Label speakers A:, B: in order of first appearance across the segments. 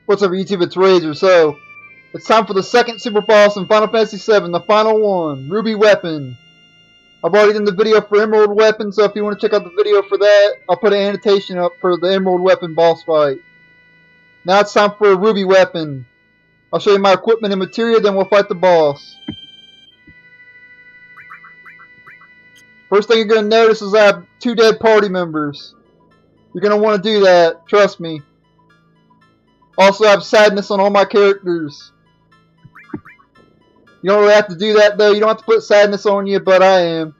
A: What's up, YouTube? It's Razor. So, it's time for the second super boss in Final Fantasy VII, the final one, Ruby Weapon. I've already done the video for Emerald Weapon, so if you want to check out the video for that, I'll put an annotation up for the Emerald Weapon boss fight. Now it's time for Ruby Weapon. I'll show you my equipment and materia, then we'll fight the boss. First thing you're going to notice is I have 2 dead party members. You're going to want to do that, trust me. Also, I have sadness on all my characters. You don't really have to do that though. You don't have to put sadness on you, but I am.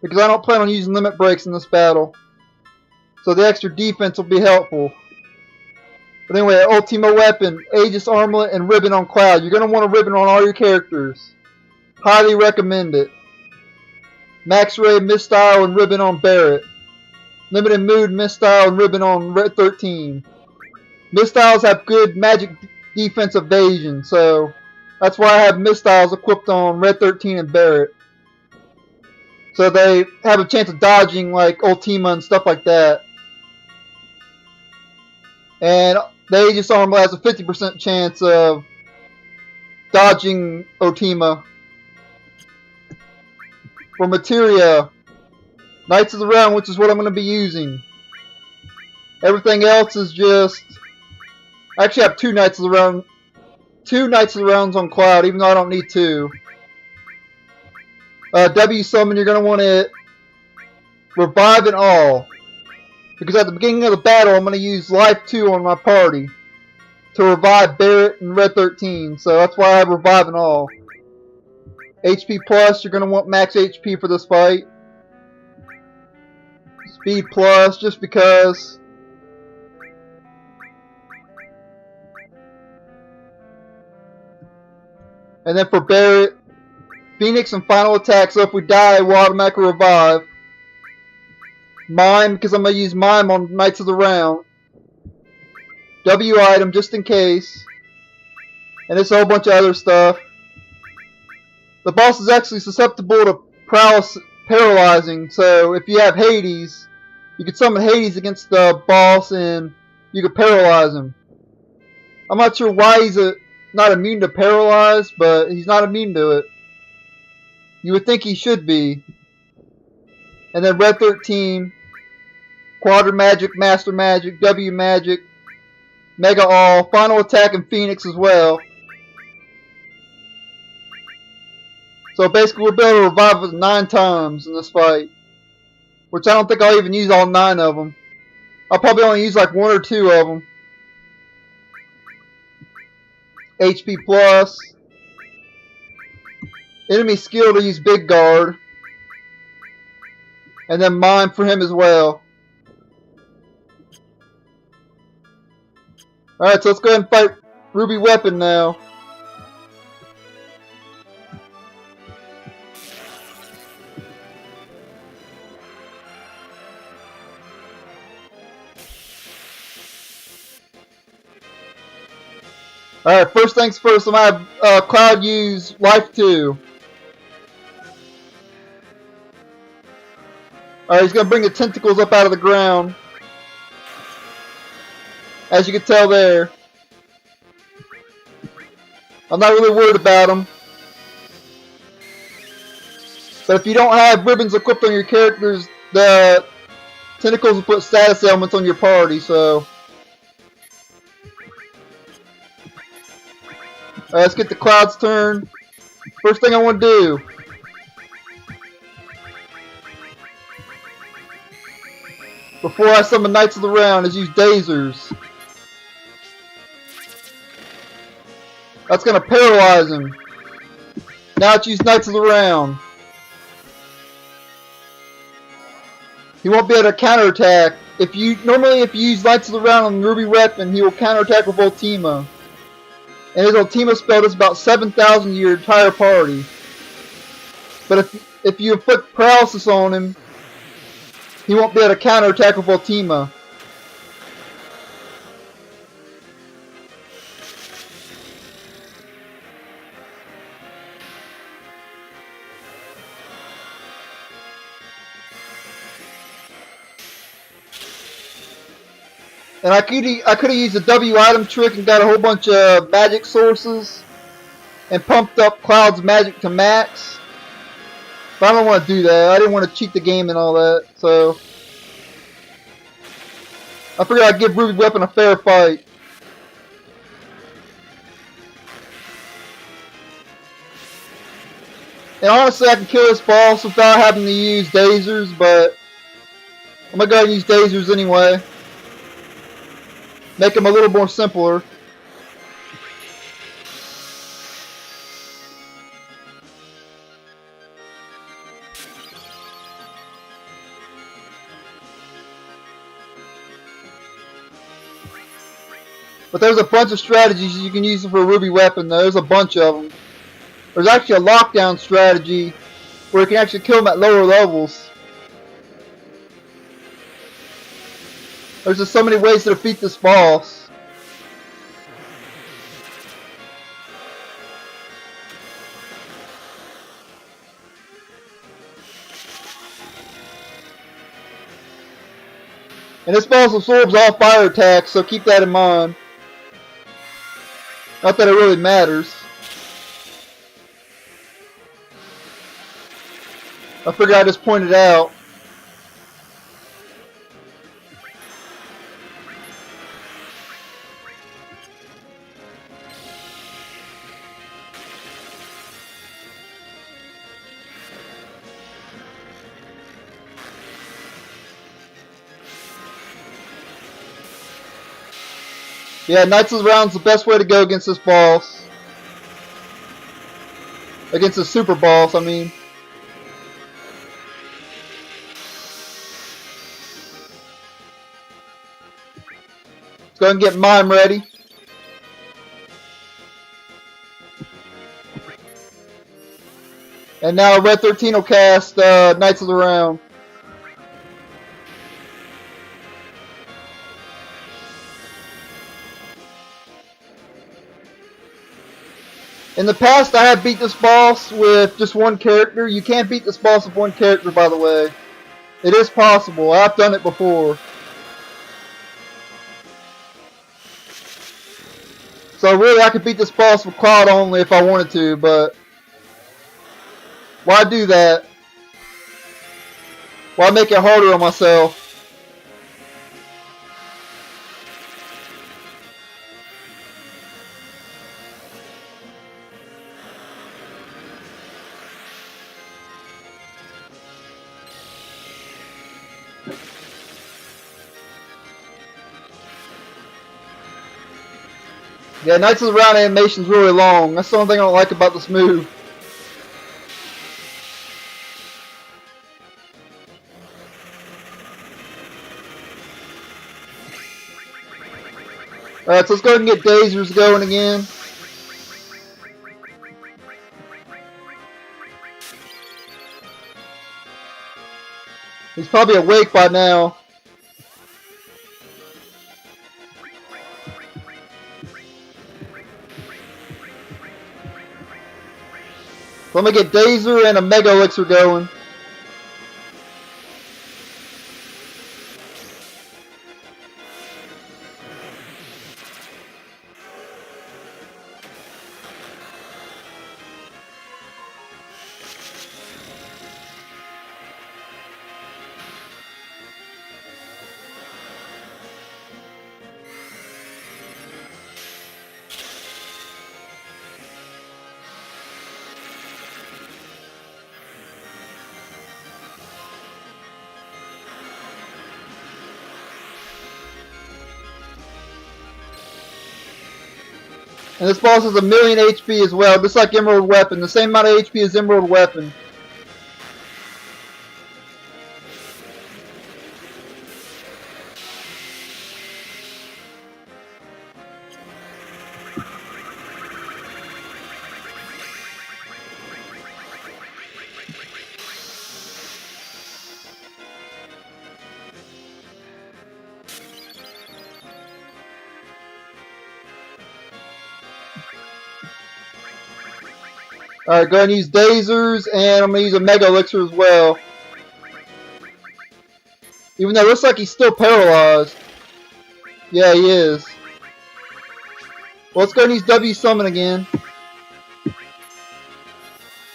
A: Because I don't plan on using limit breaks in this battle. So the extra defense will be helpful. But anyway, Ultima Weapon, Aegis Armlet, and Ribbon on Cloud. You're going to want a ribbon on all your characters. Highly recommend it. Max Ray, Mistyle, and Ribbon on Barret. Limited Mood, Mistyle, and Ribbon on Red 13. Mistyles have good magic defense evasion, so that's why I have Mistyles equipped on Red 13 and Barret. So they have a chance of dodging like Ultima and stuff like that. And the Aegis Armlet has a 50% chance of dodging Ultima. For materia, Knights of the Round, which is what I'm going to be using. Everything else is just... I actually have 2 Knights of the Round. 2 Knights of the Rounds on Cloud, even though I don't need 2. W summon, you're going to want to revive and all. Because at the beginning of the battle, I'm going to use Life 2 on my party to revive Barret and Red 13. So that's why I have revive and all. HP plus, you're going to want max HP for this fight. Speed plus, just because. And then for Barret, Phoenix and final attack, so if we die, we'll automatically revive. Mime, because I'm going to use Mime on Knights of the Round. W item, just in case. And it's a whole bunch of other stuff. The boss is actually susceptible to paralyzing, so if you have Hades, you can summon Hades against the boss and you can paralyze him. I'm not sure why he's not immune to paralyze, but he's not immune to it. You would think he should be. And then Red 13, Quadra Magic, Master Magic, W Magic, Mega All, Final Attack, and Phoenix as well. So basically we'll be able to revive it 9 times in this fight. Which I don't think I'll even use all 9 of them. I'll probably only use like 1 or 2 of them. HP plus. Enemy skill to use Big Guard. And then Mime for him as well. Alright, so let's go ahead and fight Ruby Weapon now. Alright, first things first, I'm going to have Cloud use Life 2. Alright, he's going to bring the tentacles up out of the ground. As you can tell there. I'm not really worried about him. But if you don't have ribbons equipped on your characters, the tentacles will put status ailments on your party, so... Alright, let's get the Cloud's turn. First thing I want to do. Before I summon Knights of the Round is use Dazers. That's going to paralyze him. Now let's use Knights of the Round. He won't be able to counterattack. Normally if you use Knights of the Round on Ruby Weapon, he will counterattack with Ultima. And his Ultima spell does about 7,000 to your entire party. But if you inflict paralysis on him, he won't be able to counterattack with Ultima. And I could have used the W item trick and got a whole bunch of magic sources and pumped up Cloud's magic to max. But I don't want to do that. I didn't want to cheat the game and all that. So I figured I'd give Ruby Weapon a fair fight. And honestly, I can kill this boss without having to use Dazers, but I'm going to go ahead and use Dazers anyway. Make them a little more simpler. But there's a bunch of strategies you can use for a Ruby Weapon, though. There's a bunch of them. There's actually a lockdown strategy where you can actually kill them at lower levels. There's just so many ways to defeat this boss. And this boss absorbs all fire attacks, so keep that in mind. Not that it really matters. I figured I just pointed out. Yeah, Knights of the Round's the best way to go against this boss. Against the super boss, I mean. Let's go ahead and get Mime ready. And now Red 13 will cast Knights of the Round. In the past, I have beat this boss with just one character. You can't beat this boss with one character, by the way. It is possible. I've done it before. So really, I could beat this boss with Cloud only if I wanted to, but why do that? Why make it harder on myself? Yeah, Knights of the Round animation's really long. That's the only thing I don't like about this move. Alright, so let's go ahead and get Dazers going again. He's probably awake by now. So I'm going to get Dazer and a Mega Elixir going. And this boss has 1,000,000 HP as well, just like Emerald Weapon. The same amount of HP as Emerald Weapon. Alright, go ahead and use Dazers, and I'm going to use a Mega Elixir as well. Even though it looks like he's still paralyzed. Yeah, he is. Well, let's go and use W Summon again.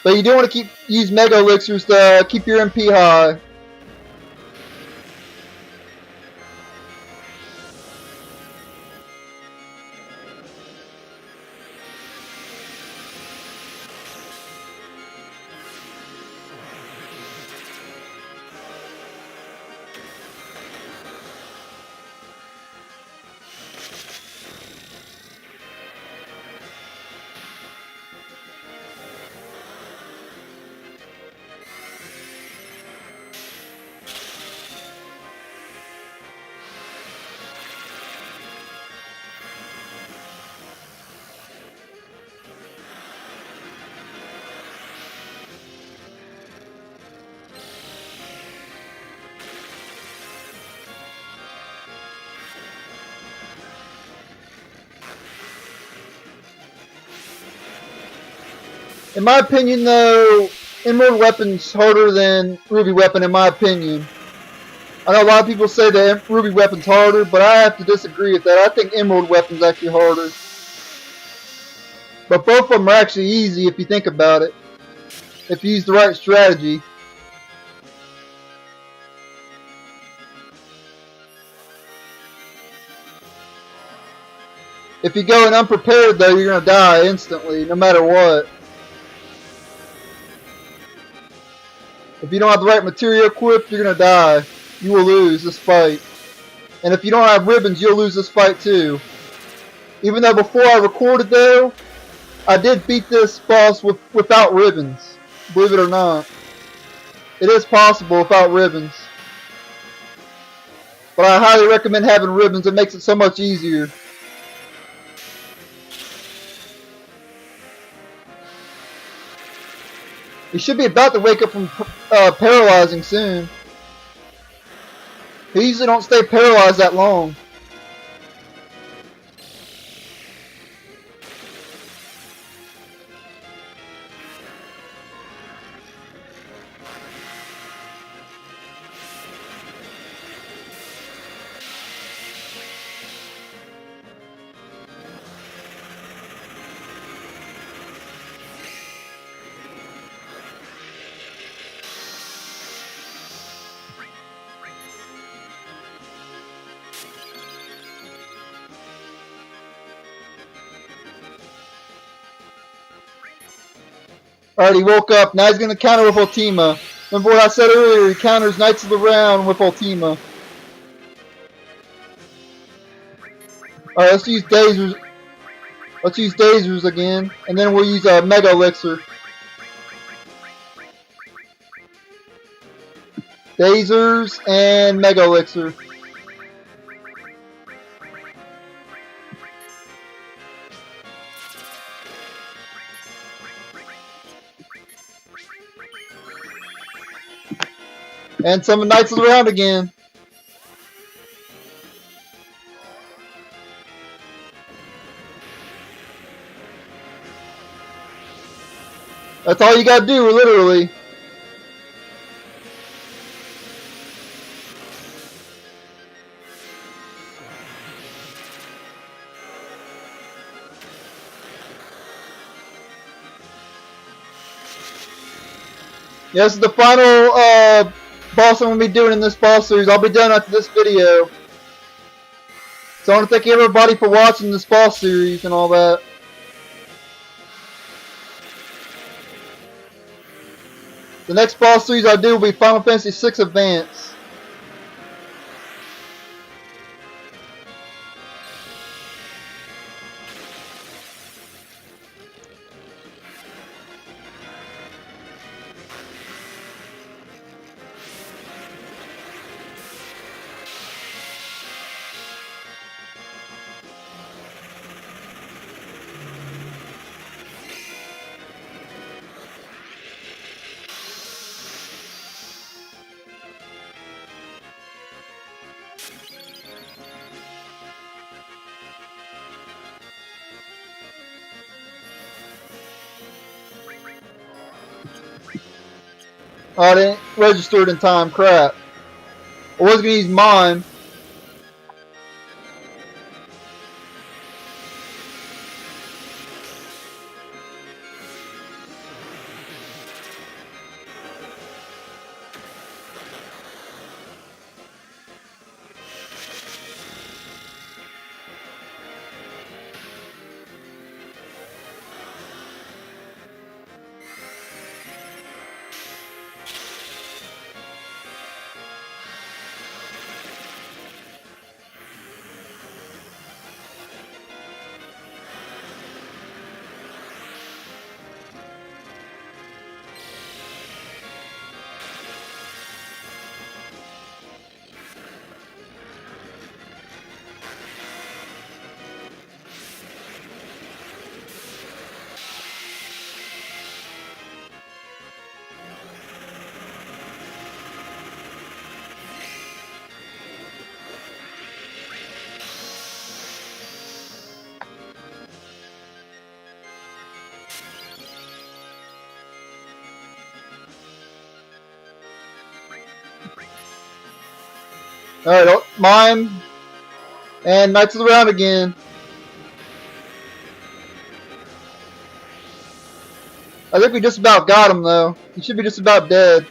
A: But you do want to use Mega Elixirs to keep your MP high. In my opinion, though, Emerald Weapon's harder than Ruby Weapon, in my opinion. I know a lot of people say that Ruby Weapon's harder, but I have to disagree with that. I think Emerald Weapon's actually harder. But both of them are actually easy if you think about it. If you use the right strategy. If you go in unprepared, though, you're going to die instantly, no matter what. If you don't have the right material equipped, you're going to die. You will lose this fight. And if you don't have ribbons, you'll lose this fight too. Even though before I recorded, though, I did beat this boss without ribbons. Believe it or not. It is possible without ribbons. But I highly recommend having ribbons. It makes it so much easier. You should be about to wake up from paralyzing soon. He usually don't stay paralyzed that long. Alright, he woke up. Now he's going to counter with Ultima. Remember what I said earlier, he counters Knights of the Round with Ultima. Alright, let's use Dazers. Let's use Dazers again. And then we'll use Mega Elixir. Dazers and Mega Elixir. And summon Knights of the Round again. That's all you gotta do, literally. Yeah, this is the final boss I'm going to be doing in this boss series. I'll be done after this video. So I want to thank everybody for watching this boss series and all that. The next boss series I do will be Final Fantasy VI Advance. Oh, I didn't register it in time. Crap. I was going to use mine. Alright, mine. And Knights of the Round again. I think we just about got him though. He should be just about dead.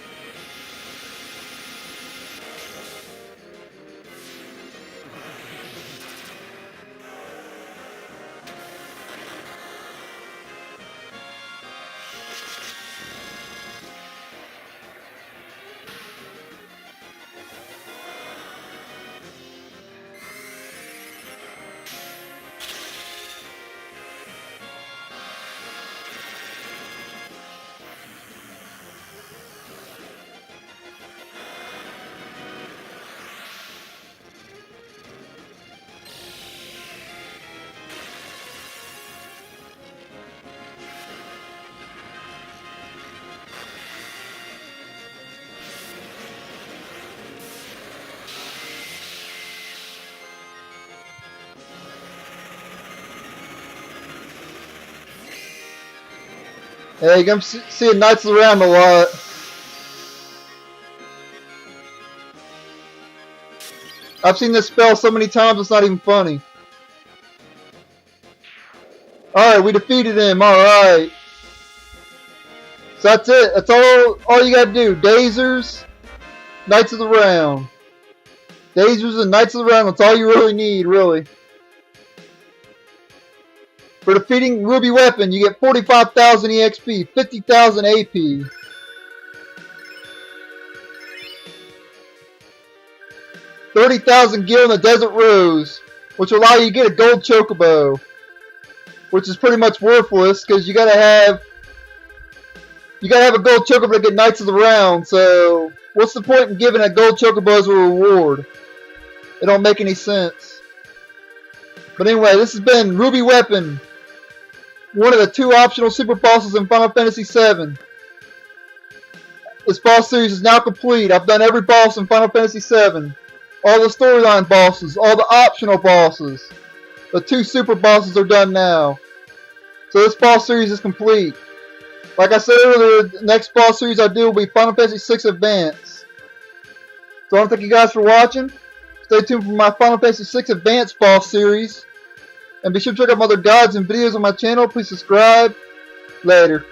A: Yeah, you're gonna see Knights of the Round a lot. I've seen this spell so many times it's not even funny. Alright, we defeated him, alright. So that's it. That's all you gotta do. Dazers, Knights of the Round. Dazers and Knights of the Round, that's all you really need, really. For defeating Ruby Weapon, you get 45,000 EXP, 50,000 AP. $30,000 gil in the Desert Rose, which will allow you to get a gold chocobo, which is pretty much worthless because you gotta have a gold chocobo to get Knights of the Round. So what's the point in giving a gold chocobo as a reward? It don't make any sense. But anyway, this has been Ruby Weapon, one of the 2 optional super bosses in Final Fantasy VII. This boss series is now complete. I've done every boss in Final Fantasy VII. All the storyline bosses, all the optional bosses. The 2 super bosses are done now. So this boss series is complete. Like I said earlier, the next boss series I do will be Final Fantasy VI Advance. So I want to thank you guys for watching. Stay tuned for my Final Fantasy VI Advance boss series. And be sure to check out my other guides and videos on my channel. Please subscribe. Later.